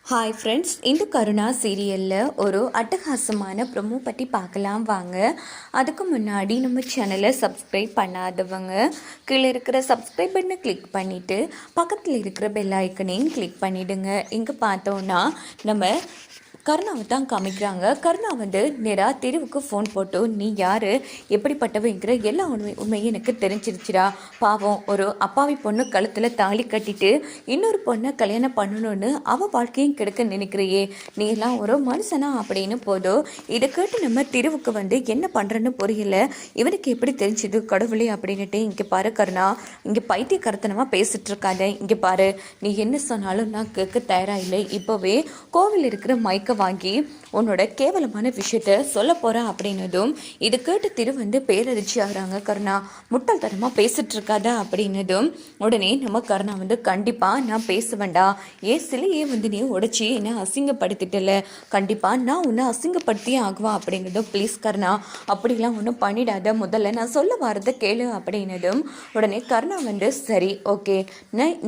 Hi friends, இந்த கருணா சீரியலில் ஒரு அட்டகாசமான ப்ரொமோ பற்றி பார்க்கலாம் வாங்க. அதுக்கு முன்னாடி நம்ம சேனலை சப்ஸ்கிரைப் பண்ணாதவங்க கீழே இருக்கிற சப்ஸ்கிரைப் பட்டனை கிளிக் பண்ணிவிட்டு பக்கத்தில் இருக்கிற பெல் ஐக்கனையும் கிளிக் பண்ணிவிடுங்க. இங்கே பார்த்தோன்னா நம்ம கருணாவை தான் காமிக்கிறாங்க. கருணா நேராக தெருவுக்கு ஃபோன் போட்டு, நீ யார், எப்படிப்பட்டவங்கிற எல்லா உண்மையும் எனக்கு தெரிஞ்சிருச்சுடா. பாவம், ஒரு அப்பாவி பொண்ணு கழுத்தில் தாலி கட்டிட்டு இன்னொரு பொண்ணை கல்யாணம் பண்ணணும்னு அவள் வாழ்க்கையும் கெடுக்க நினைக்கிறியே, நீ எல்லாம் ஒரு மனுஷனா அப்படின்னு போதும். இதை கேட்டு நம்ம தெருவுக்கு என்ன பண்ணுறன்னு புரியல. இவனுக்கு எப்படி தெரிஞ்சுது கடவுளே அப்படின்னுட்டு. இங்கே பாரு கருணா, இங்கே பைத்தியக்காரத்தனமாக பேசிட்டு இருக்காத. இங்கே பாரு, நீ என்ன சொன்னாலும் நான் கேட்க தயாராக இல்லை. இப்போவே கோவில் இருக்கிற மைக்க வாங்கி உன்னோட கேவலமான விஷயத்த சொல்ல போற அப்படின்னதும் இது கேட்டு திரு பேரதிர்ச்சி ஆகிறாங்க. கருணா, முட்டாள்தனமா பேசிட்டு இருக்காத அப்படின்னதும் உடனே நம்ம கருணா கண்டிப்பா நான் பேசுவேண்டா, ஏன் சிலையே நீ உடைச்சி என்ன அசிங்கப்படுத்திட்டல, கண்டிப்பா நான் உன்னை அசிங்கப்படுத்தியே ஆகுவான் அப்படின்னதும், ப்ளீஸ் கருணா அப்படிலாம் ஒன்றும் பண்ணிடாத, முதல்ல நான் சொல்ல வரத கேளு அப்படின்னதும் உடனே கருணா சரி ஓகே,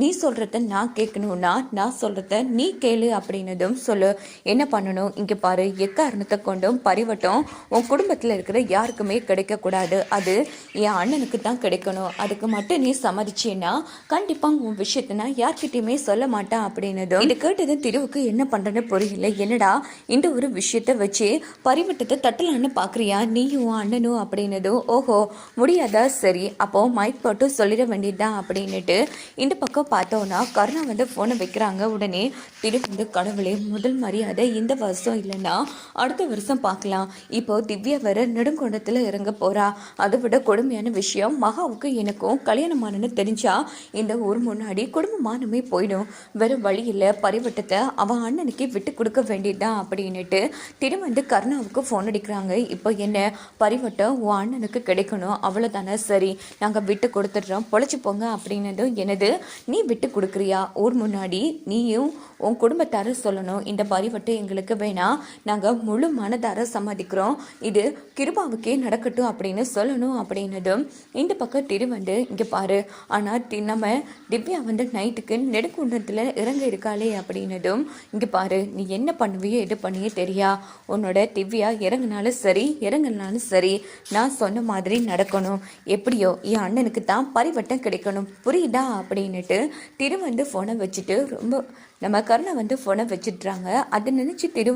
நீ சொல்றத நான் கேட்கணும்னா நான் சொல்றத நீ கேளு அப்படின்னதும், சொல்லு என்ன பண்ணணும். இங்கே பாரு, எக்காரணத்தை கொண்டும் பரிவட்டம் உன் குடும்பத்தில் இருக்கிற யாருக்குமே கிடைக்கக்கூடாது, அது என் அண்ணனுக்கு தான் கிடைக்கணும். அதுக்கு மட்டும் நீ சம்மதிச்சேன்னா கண்டிப்பாக உன் விஷயத்த நான் யார்கிட்டையுமே சொல்ல மாட்டேன் அப்படின்னதும் இது கேட்டது திருவுக்கு என்ன பண்ணுறன்னு புரியல. என்னடா இந்த ஒரு விஷயத்த வச்சு பரிவட்டத்தை தட்டலான்னு பார்க்குறியா நீயும் உன் அண்ணனும் அப்படின்னதும், ஓஹோ முடியாதா, சரி அப்போ மைக் போட்டு சொல்லிட வேண்டியதுதான் அப்படின்னுட்டு இந்த பக்கம் பார்த்தோன்னா கருணா ஃபோனை வைக்கிறாங்க. உடனே திரு கடவுளே, முதல் மரியாதை இந்த வருஷம் இல்லைன்னா அடுத்த வருஷம் பார்க்கலாம். இப்போ திவ்யா வர நெடுங்கொண்டத்தில் இறங்க போறா. அதை விட கொடுமையான விஷயம், மகாவுக்கு எனக்கும் கல்யாணமானு தெரிஞ்சா இந்த ஊர் முன்னாடி குடும்பமானமே போயிடும். வேற வழி இல்லை, பரிவட்டத்தை அவன் அண்ணனுக்கு விட்டு கொடுக்க வேண்டியதுதான் அப்படின்னுட்டு திரு கருணாவுக்கு ஃபோன் அடிக்கிறாங்க. இப்போ என்ன, பரிவட்டம் உன் அண்ணனுக்கு கிடைக்கணும் அவ்வளோதானே, சரி நாங்கள் விட்டு கொடுத்துட்றோம், பொழைச்சி போங்க அப்படின்னதும், எனது நீ விட்டு கொடுக்குறியா, ஊர் முன்னாடி நீயும் உன் குடும்பத்தார சொல்லணும், இந்த பரிவட்டம் எங்களுக்கு வேணாம், நாங்கள் முழு மனதார சம்மதிக்கிறோம், இது கிருபாவுக்கே நடக்கட்டும் அப்படின்னு சொல்லணும் அப்படின்னதும் இந்த பக்கம் திரு இங்கே பாரு, ஆனால் நம்ம திவ்யா நைட்டுக்கு நெடுங்குன்றத்தில் இறங்க இருக்காளே அப்படின்னதும், இங்கே பாரு நீ என்ன பண்ணுவியோ எது பண்ணியே தெரியா, உன்னோட திவ்யா இறங்கினாலும் சரி இறங்கினாலும் சரி நான் சொன்ன மாதிரி நடக்கணும், எப்படியோ என் அண்ணனுக்கு தான் பரிவட்டம் கிடைக்கணும், புரியுதா அப்படின்னுட்டு திரு ஃபோனை வச்சுட்டு ரொம்ப நம்ம கருணை ஃபோனை வச்சிட்றாங்க. அதை நினச்சி திரு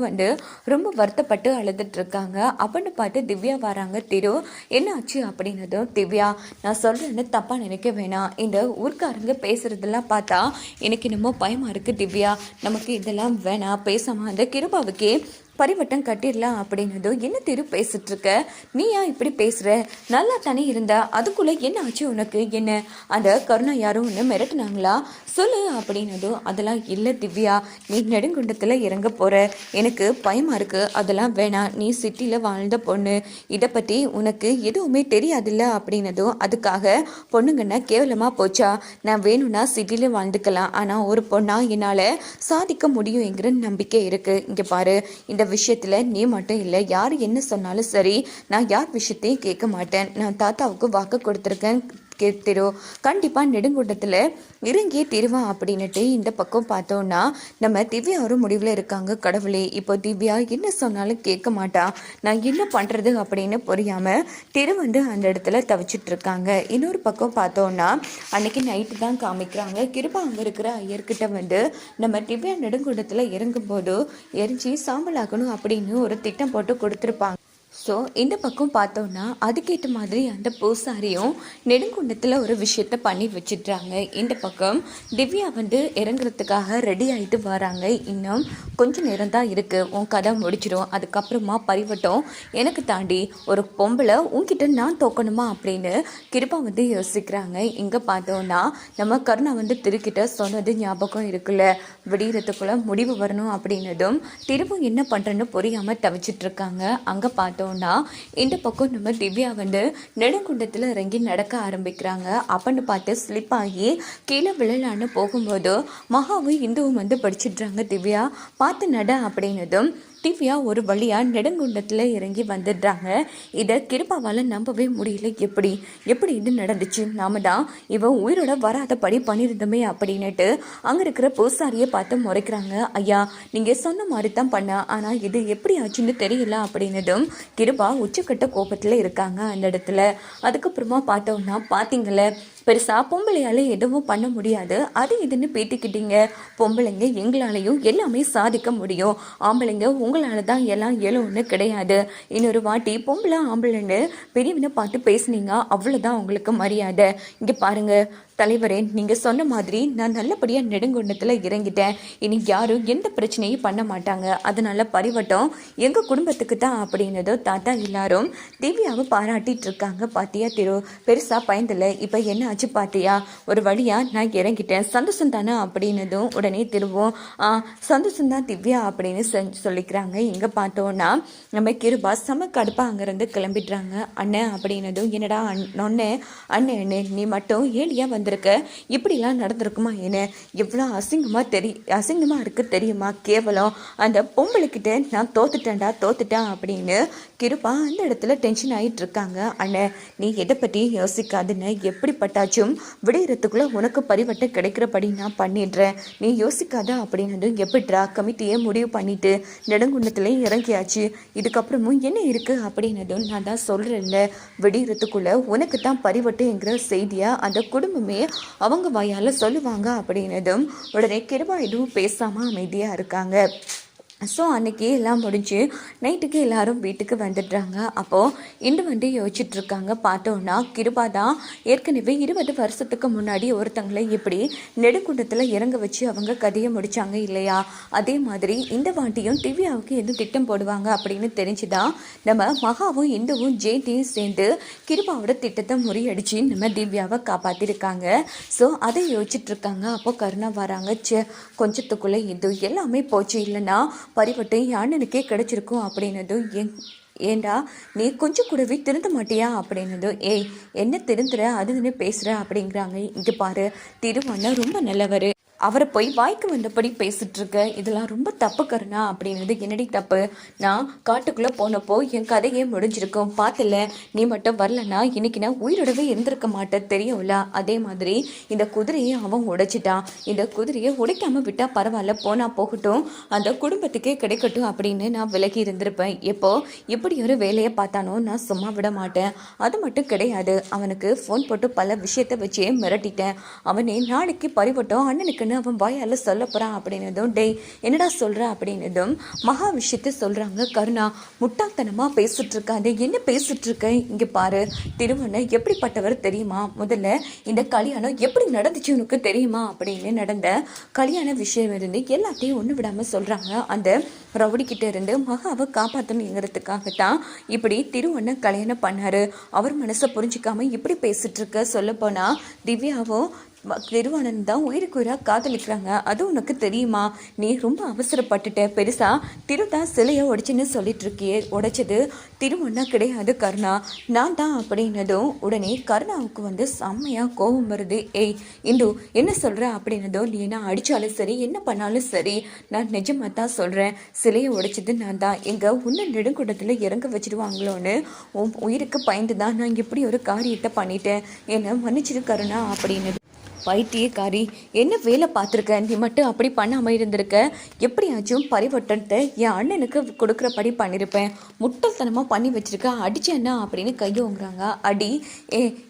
ரொம்ப வருத்தப்பட்டு அழுதுட்டு இருக்காங்க. அப்படின்னு பார்த்து திவ்யா வராங்க. திரு என்ன ஆச்சு அப்படின்னதும், திவ்யா நான் சொல்கிறேன்னு தப்பாக நினைக்க வேணாம், இந்த ஊர்க்காரங்க பேசுகிறதெல்லாம் பார்த்தா எனக்கு என்னமோ பயமாக இருக்குது திவ்யா, நமக்கு இதெல்லாம் வேணாம், பேசாமல் அந்த கிருபாவுக்கே பரிவட்டம் கட்டிடலாம் அப்படின்னதும், என்ன திரு பேசிட்டு இருக்க, நீ ஏன் இப்படி பேசுகிற, நல்லா தானே இருந்தா, அதுக்குள்ளே என்ன ஆச்சு உனக்கு, என்ன அந்த கருணா யாரும் ஒன்று மிரட்டினாங்களா சொல்லு அப்படின்னதும், அதெல்லாம் இல்லை திவ்யா, நீ நெடுங்குண்டத்தில் இறங்க போகிற, எனக்கு பயமாக இருக்குது, அதெல்லாம் வேணாம், நீ சிட்டியில் வாழ்ந்த பொண்ணு, இதை பற்றி உனக்கு எதுவுமே தெரியாதில்ல அப்படின்னதும், அதுக்காக பொண்ணுங்கன்னா கேவலமாக போச்சா, நான் வேணும்னா சிட்டியில் வாழ்ந்துக்கலாம், ஆனால் ஒரு பொண்ணா என்னால் சாதிக்க முடியுங்கிற நம்பிக்கை இருக்குது. இங்கே பாரு, இந்த விஷயத்துல நீ மட்டும் இல்லை, யார் என்ன சொன்னாலும் சரி நான் யார் விஷயத்தையும் கேட்க மாட்டேன், நான் தாத்தாவுக்கு வாக்கு கொடுத்துருக்கேன், திரு கண்டிப்பாக நெடுங்குண்டத்தில் இறங்கியே தீருவான் அப்படின்னுட்டு இந்த பக்கம் பார்த்தோன்னா நம்ம திவ்யா ஒரு முடிவில் இருக்காங்க. கடவுளே, இப்போ திவ்யா என்ன சொன்னாலும் கேட்க மாட்டா, நான் என்ன பண்ணுறது அப்படின்னு புரியாமல் திரு அந்த இடத்துல தவிச்சிட்டு இருக்காங்க. இன்னொரு பக்கம் பார்த்தோன்னா அன்னைக்கு நைட்டு தான் காமிக்கிறாங்க. கிருபா அங்கே இருக்கிற ஐயர்கிட்ட நம்ம திவ்யா நெடுங்குண்டத்தில் இறங்கும்போது எரிஞ்சி சாம்பல் ஆகணும் அப்படின்னு ஒரு திட்டம் போட்டு கொடுத்துருப்பாங்க. ஸோ இந்த பக்கம் பார்த்தோன்னா அதுக்கேற்ற மாதிரி அந்த பூசாரியும் நெடுங்குண்டத்தில் ஒரு விஷயத்த பண்ணி வச்சிட்றாங்க. இந்த பக்கம் திவ்யா இறங்குறதுக்காக ரெடி ஆகிட்டு வராங்க. இன்னும் கொஞ்சம் நேரம் தான் இருக்குது, உன் கதை முடிச்சிடும், அதுக்கப்புறமா பரிவட்டம் எனக்கு தாண்டி ஒரு பொம்பளை உன்கிட்ட நான் தோக்கணுமா அப்படின்னு கிருபா யோசிக்கிறாங்க. இங்கே பார்த்தோன்னா நம்ம கருணா திருக்கிட்ட சொன்னது ஞாபகம் இருக்குல்ல, விடியறதுக்குள்ளே முடிவு வரணும் அப்படின்னதும் திரும்பவும் என்ன பண்ணுறேன்னு புரியாமல் தவிச்சிட்ருக்காங்க. அங்கே பார்த்தோம் இந்த பக்கம் நம்ம திவ்யா நெடுங்குண்டத்தில் இறங்கி நடக்க ஆரம்பிக்கிறாங்க. அப்படின்னு பார்த்து ஸ்லிப் ஆகி கீழே விழலான்னு போகும்போது மகாவும் இந்துவும் படிச்சிடுறாங்க. திவ்யா பார்த்து நட அப்படின்னதும் திவ்யா ஒரு வழியாக நெடுங்குண்டத்தில் இறங்கி வந்துடுறாங்க. இதை கிருபாவால் நம்பவே முடியல. எப்படி எப்படி இது நடந்துச்சு? நாம தான் இவன் உயிரோட வராதபடி பண்ணியிருந்தோமே அப்படின்னுட்டு அங்கே இருக்கிற பூசாரியை பார்த்து முறைக்கிறாங்க. ஐயா, நீங்கள் சொன்ன மாதிரி தான் பண்ண, ஆனால் இது எப்படி ஆச்சுன்னு தெரியல அப்படின்னதும் கிருபா உச்சக்கட்ட கோபத்தில் இருக்காங்க அந்த இடத்துல. அதுக்கப்புறமா பார்த்தோம்னா பார்த்தீங்களே, பெருசா பொம்பளையால எதுவும் பண்ண முடியாது, அது இதுன்னு பேத்திக்கிட்டீங்க. பொம்பளைங்க எங்களாலையும் எல்லாமே சாதிக்க முடியும், ஆம்பளைங்க உங்களால தான் எல்லாம் இயலும்னு கிடையாது. இன்னொரு வாட்டி பொம்பளை ஆம்பளைன்னு பெரியவனை பார்த்து பேசுனீங்க, அவ்வளோதான் உங்களுக்கு மரியாதை. இங்கே பாருங்க தலைவரே, நீங்கள் சொன்ன மாதிரி நான் நல்லபடியாக நெடுங்குண்டத்தில் இறங்கிட்டேன். இனி யாரும் எந்த பிரச்சனையும் பண்ண மாட்டாங்க. அதனால பரிவட்டம் எங்கள் குடும்பத்துக்கு தான் அப்படின்னதோ தாத்தா எல்லாரும் திவ்யாவை பாராட்டிட்டு இருக்காங்க. பாத்தியா திரு, பெருசாக பயந்தில்லை, இப்போ என்ன ஆச்சு பாத்தியா? ஒரு வழியாக நான் இறங்கிட்டேன், சந்தோஷம் தானே அப்படின்னதும் உடனே திருவோம் சந்தோஷம் தான் திவ்யா அப்படின்னு சொல்லிக்கிறாங்க. இங்கே பார்த்தோன்னா நம்ம கிருபா செம கடுப்பா அங்கேருந்து கிளம்பிடுறாங்க. அண்ணன் அப்படின்னதும் என்னடா அண்ணே அண்ணே நீ மட்டும் ஏழியா வந்திருக்க, இப்படிலாம் நடந்திருக்குமா? என்ன எவ்வளோ அசிங்கமாக இருக்கு தெரியுமா? கேவலம் அந்த பொம்பளைக்கிட்ட நான் தோத்துட்டேன் அப்படின்னு கிருபா அந்த இடத்துல டென்ஷன் ஆகிட்டு இருக்காங்க. அண்ணே, நீ எதை பற்றி யோசிக்காதுன்னு, எப்படிப்பட்டாச்சும் விடையிறதுக்குள்ள உனக்கு பரிவட்டம் கிடைக்கிறபடி நான் பண்ணிடுறேன், நீ யோசிக்காத அப்படின்னு எப்படிரா கமிட்டியே முடிவு பண்ணிட்டு நெடுங்குண்டத்துலேயும் இறங்கியாச்சு, இதுக்கப்புறமும் என்ன இருக்கு அப்படின்னதும் நான் தான் சொல்கிறேன்ல, விடையிறதுக்குள்ள உனக்கு தான் பரிவட்டுங்கிற செய்தியா அந்த குடும்பமே அவங்க வாயால் சொல்லுவாங்க அப்படின்னதும் உடனே கிருபா எதுவும் பேசாமல் அமைதியாக இருக்காங்க. ஸோ அன்றைக்கி எல்லாம் முடிஞ்சு நைட்டுக்கு எல்லாரும் வீட்டுக்கு வந்துடுறாங்க. அப்போது இன்று யோசிச்சுட்ருக்காங்க. பார்த்தோன்னா கிருபா தான் ஏற்கனவே 20 வருஷத்துக்கு முன்னாடி ஒருத்தங்களை எப்படி நெடுங்குண்டத்தில் இறங்க வச்சு அவங்க கதையை முடித்தாங்க இல்லையா? அதே மாதிரி இந்த வாட்டியும் திவ்யாவுக்கு எதுவும் திட்டம் போடுவாங்க அப்படின்னு தெரிஞ்சுதான் நம்ம மகாவும் இந்துவும் ஜெயந்தியும் சேர்ந்து கிருபாவோட திட்டத்தை முறியடிச்சு நம்ம திவ்யாவை காப்பாற்றிருக்காங்க. ஸோ அதை யோசிச்சுட்ருக்காங்க. அப்போ கருணா வராங்க. கொஞ்சத்துக்குள்ளே இது எல்லாமே போச்சு, இல்லைன்னா பரிவட்டை என் அண்ணனுக்கே கிடைச்சிருக்கும் அப்படின்னதும் ஏண்டா நீ கொஞ்சம் கூடவே திருந்த மாட்டியா அப்படின்னதும் ஏய் என்ன திருந்துற அதுன்னு பேசுகிற அப்படிங்கிறாங்க. இங்கே பாரு, திருவண்ணன் ரொம்ப நல்லவர், அவரை போய் வாய்க்கு வந்தபடி பேசிட்டு இருக்க, இதெல்லாம் ரொம்ப தப்பு கருணா அப்படின்னது. என்னடி தப்பு? நான் காட்டுக்குள்ளே போனப்போ என் கதையே முடிஞ்சிருக்கும், பார்த்துல நீ மட்டும் வரலன்னா இன்னைக்கு நான் உயிரோடவே இருந்திருக்க மாட்டேன் தெரியும்ல. அதே மாதிரி இந்த குதிரையை அவன் உடைச்சிட்டான், இந்த குதிரையை உடைக்காம விட்டா பரவாயில்ல, போனா போகட்டும், அந்த குடும்பத்துக்கே கிடைக்கட்டும் அப்படின்னு நான் விலகி இருந்திருப்பேன். எப்போ இப்படி ஒரு வேலையை பார்த்தானோ நான் சும்மா விட மாட்டேன். அது மட்டும் கிடையாது, அவனுக்கு ஃபோன் போட்டு பல விஷயத்தை வச்சே மிரட்டிட்டேன். அவனே நாளைக்கு பரிவட்டம் அண்ணனுக்குன்னு அவன் வாயால் சொல்ல போகிறான் அப்படின்னதும் டேய் என்னடா சொல்கிற அப்படின்னதும் மகா விஷயத்தை சொல்கிறாங்க. கருணா முட்டாள்தனமாக பேசிட்டு இருக்காது, என்ன பேசிட்டு இருக்க? இங்கே பாரு, திருவண்ணன் எப்படிப்பட்டவர் தெரியுமா? முதல்ல இந்த கல்யாணம் எப்படி நடந்துச்சு உனக்கு தெரியுமா அப்படின்னு நடந்த கல்யாண விஷயம் இருந்து எல்லாத்தையும் ஒன்று விடாமல் சொல்கிறாங்க. அந்த ரவுடிக்கிட்ட இருந்து மகாவை காப்பாற்றணுங்கிறதுக்காகத்தான் இப்படி திருவண்ணன் கல்யாணம் பண்ணாரு. அவர் மனசை புரிஞ்சிக்காம இப்படி பேசிட்டு இருக்க. சொல்லப்போனால் திவ்யாவும் திருவண்ணன் தான் உயிருக்கு உயிராக காதலிக்கிறாங்க, அது உனக்கு தெரியுமா? நீ ரொம்ப அவசரப்பட்டுட்ட, பெருசா திருதான் சிலையை உடைச்சுன்னு சொல்லிட்டு இருக்கியே, உடைச்சது திருவண்ணா கிடையாது கருணா, நான் தான் அப்படின்னதும் உடனே கருணாவுக்கு செம்மையாக கோபம் வருது. ஏய் இந்து என்ன சொல்கிற அப்படின்னதும், நீ என்ன அடித்தாலும் சரி என்ன பண்ணாலும் சரி நான் நிஜமாக தான் சொல்கிறேன், சிலையை உடைச்சது நான் தான், எங்கள் உன்ன நெடுங்குடத்தில் இறங்க வச்சிடுவாங்களோன்னு உன் உயிருக்கு பயந்து தான் நான் இப்படி ஒரு காரியத்தை பண்ணிட்டேன், என்னை மன்னிச்சிரு கருணா அப்படின்னது. பைத்தியக்காரி, என்ன வேலை பார்த்துருக்க, நீ மட்டும் அப்படி பண்ணாமல் இருந்திருக்க, எப்படியாச்சும் பரிவட்டத்தை என் அண்ணனுக்கு கொடுக்குறபடி பண்ணியிருப்பேன், முட்டல்தனமாக பண்ணி வச்சிருக்க, அடிச்சேன்னா அப்படின்னு கையோங்கிறாங்க. அடி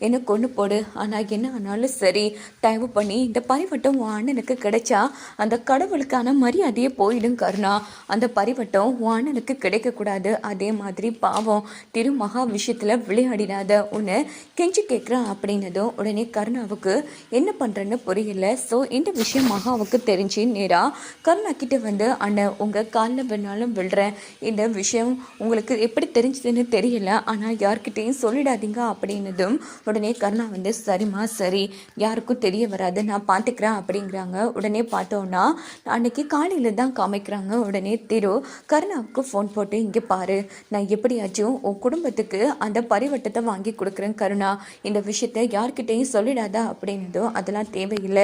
என்ன கொண்டு போடு, ஆனால் என்ன ஆனாலும் சரி தயவு பண்ணி இந்த பரிவட்டம் உன் அண்ணனுக்கு கிடைச்சா அந்த கடவுளுக்கான மரியாதையே போயிடும் கருணா, அந்த பரிவட்டம் உன் அண்ணனுக்கு கிடைக்கக்கூடாது. அதே மாதிரி பாவம் திருமகா விஷயத்தில் விளையாடினாத உன்னை கெஞ்சி கேட்குறான் அப்படின்னதும் உடனே கருணாவுக்கு என்ன பண்ணுறேன்னு புரியல. ஸோ இந்த விஷயம் மகாவுக்கு தெரிஞ்சு நேராக கருணா கிட்ட அண்ணன் உங்கள் காலில் வேணாலும் விழுறேன், இந்த விஷயம் உங்களுக்கு எப்படி தெரிஞ்சதுன்னு தெரியல, ஆனால் யார்கிட்டையும் சொல்லிடாதீங்க அப்படின்னதும் உடனே கருணா சரிம்மா சரி, யாருக்கும் தெரிய வராது, நான் பார்த்துக்கிறேன் அப்படிங்கிறாங்க. உடனே பார்த்தோன்னா அன்னைக்கு காலையில் தான் காமிக்கிறாங்க. உடனே திரு கருணாவுக்கு ஃபோன் போட்டு இங்கே பாரு, நான் எப்படியாச்சும் உன் குடும்பத்துக்கு அந்த பரிவட்டத்தை வாங்கி கொடுக்குறேன் கருணா, இந்த விஷயத்த யார்கிட்டையும் சொல்லிடாதா அப்படின்னதும் அதில் அதெல்லாம் தேவையில்லை,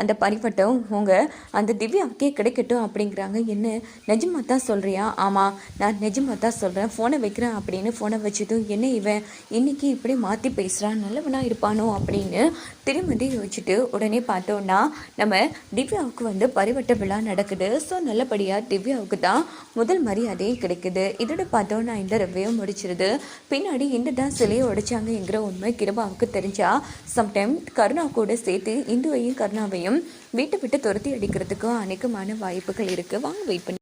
அந்த பரிவட்டம் உங்கள் அந்த திவ்யாவுக்கே கிடைக்கட்டும் அப்படிங்கிறாங்க. என்ன நிஜமாக தான் சொல்கிறியா? ஆமாம், நான் நிஜமாக தான் சொல்கிறேன், ஃபோனை வைக்கிறேன் அப்படின்னு ஃபோனை வச்சதும் என்ன இவன் இன்னைக்கு இப்படி மாற்றி பேசுகிறான், நல்லவனாக இருப்பானோ அப்படின்னு திரும்பி யோசிச்சுட்டு உடனே பார்த்தோன்னா நம்ம திவ்யாவுக்கு பரிவட்ட விழா நடக்குது. ஸோ நல்லபடியாக திவ்யாவுக்கு தான் முதல் மரியாதையும் கிடைக்குது. இதோட பார்த்தோன்னா இந்த ரிவ்யூ முடிச்சிருது. பின்னாடி இந்த தான் சிலையை உடைச்சாங்கங்கிற உண்மை கிருபாவுக்கு தெரிஞ்சா சம்டைம் கருணா கூட சேர்த்து இந்துவையும் கருணாவையும் வீட்டை விட்டு துரத்தி அடிக்கிறதுக்கும் அநேகமான வாய்ப்புகள் இருக்குது. வாங்க வெயிட் பண்ணி